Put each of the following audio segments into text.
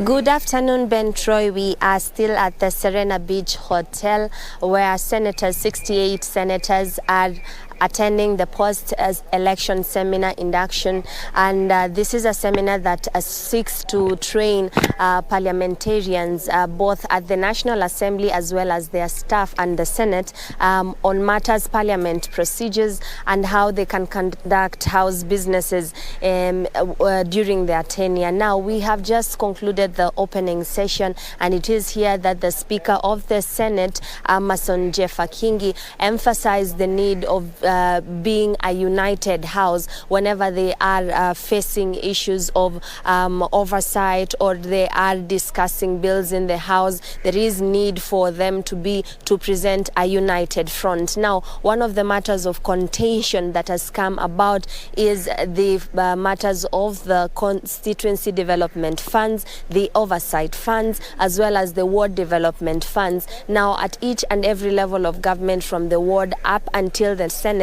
Good afternoon, Ben Troy. We are still at the Serena Beach Hotel where 68 senators are attending the post-election seminar induction, and this is a seminar that seeks to train parliamentarians both at the National Assembly as well as their staff and the Senate on matters parliament procedures and how they can conduct house businesses during their tenure. Now we have just concluded the opening session, and it is here that the Speaker of the Senate, Amason Jeffakingi, emphasized the need of being a united house whenever they are facing issues of oversight or they are discussing bills in the house. There is need for them to present a united front. Now, one of the matters of contention that has come about is the matters of the constituency development funds, the oversight funds, as well as the ward development funds. Now, at each and every level of government, from the ward up until the Senate,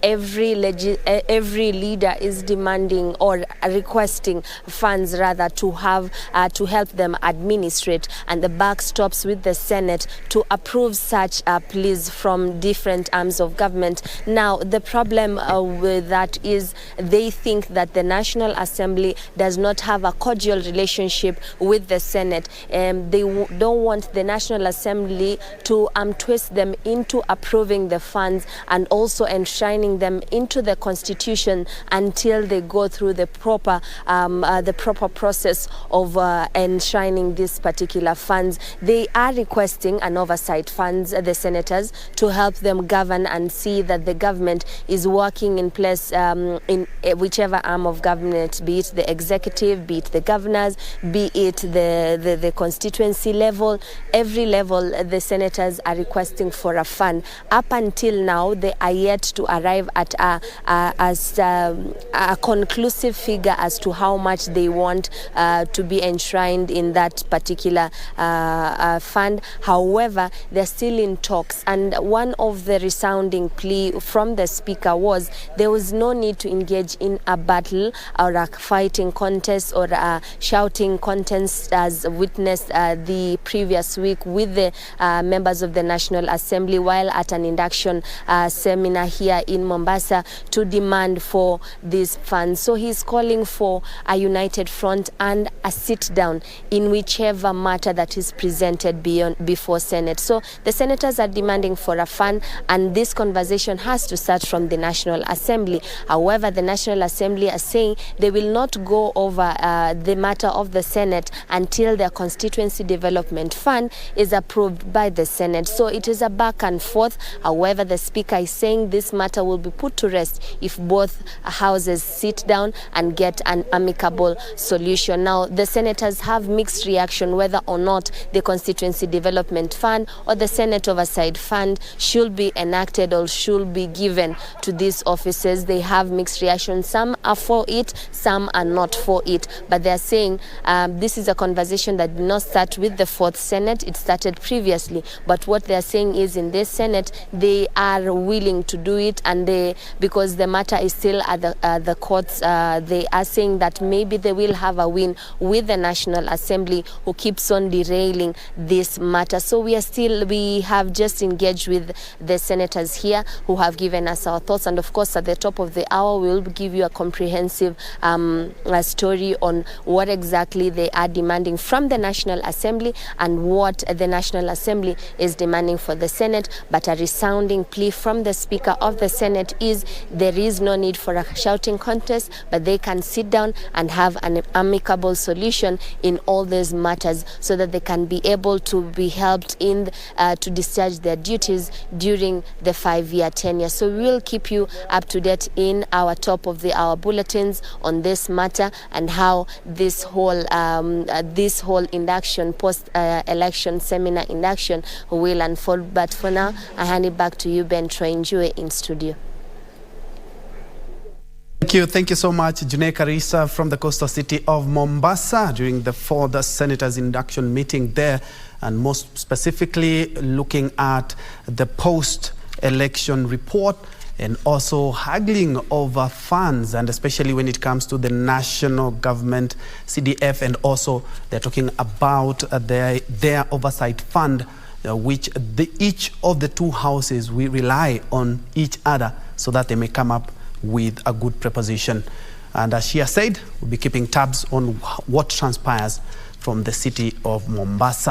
every leader is demanding or requesting funds rather to have to help them administrate, and the buck stops with the Senate to approve such pleas from different arms of government. Now, the problem with that is they think that the National Assembly does not have a cordial relationship with the Senate. They don't want the National Assembly to twist them into approving the funds and also enshrining them into the Constitution until they go through the proper process of enshrining these particular funds. They are requesting an oversight funds, the senators, to help them govern and see that the government is working in place in whichever arm of government, be it the executive, be it the governors, be it the constituency level. Every level, the senators are requesting for a fund. Up until now, they are yet to arrive at a conclusive figure as to how much they want to be enshrined in that particular fund. However, they're still in talks, and one of the resounding plea from the Speaker was there was no need to engage in a battle or a fighting contest or a shouting contest as witnessed the previous week with the members of the National Assembly while at an induction seminar here in Mombasa to demand for these funds. So he's calling for a united front and a sit down in whichever matter that is presented before Senate. So the senators are demanding for a fund, and this conversation has to start from the National Assembly. However, the National Assembly are saying they will not go over the matter of the Senate until their constituency development fund is approved by the Senate. So it is a back and forth. However, the Speaker is saying this matter will be put to rest if both houses sit down and get an amicable solution. Now, the senators have mixed reaction whether or not the Constituency Development Fund or the Senate Oversight Fund should be enacted or should be given to these offices. They have mixed reaction. Some are for it, some are not for it. But they're saying this is a conversation that did not start with the 4th Senate. It started previously. But what they're saying is in this Senate, they are willing to do it, and because the matter is still at the courts, they are saying that maybe they will have a win with the National Assembly, who keeps on derailing this matter. So we have just engaged with the senators here who have given us our thoughts, and of course at the top of the hour we will give you a comprehensive story on what exactly they are demanding from the National Assembly and what the National Assembly is demanding for the Senate. But a resounding plea from the Speaker of the Senate is there is no need for a shouting contest, but they can sit down and have an amicable solution in all these matters so that they can be able to be helped in to discharge their duties during the 5-year tenure. So we will keep you up to date in our top of the hour bulletins on this matter and how this whole induction, post-election seminar induction will unfold. But for now, I hand it back to you, Ben Troy in studio. Thank you so much, June Karisa from the coastal city of Mombasa during the 4th Senators induction meeting there, and most specifically looking at the post-election report and also haggling over funds, and especially when it comes to the national government, CDF, and also they're talking about their oversight fund, which each of the two houses will rely on each other so that they may come up with a good proposition. And as she has said, we'll be keeping tabs on what transpires from the city of Mombasa.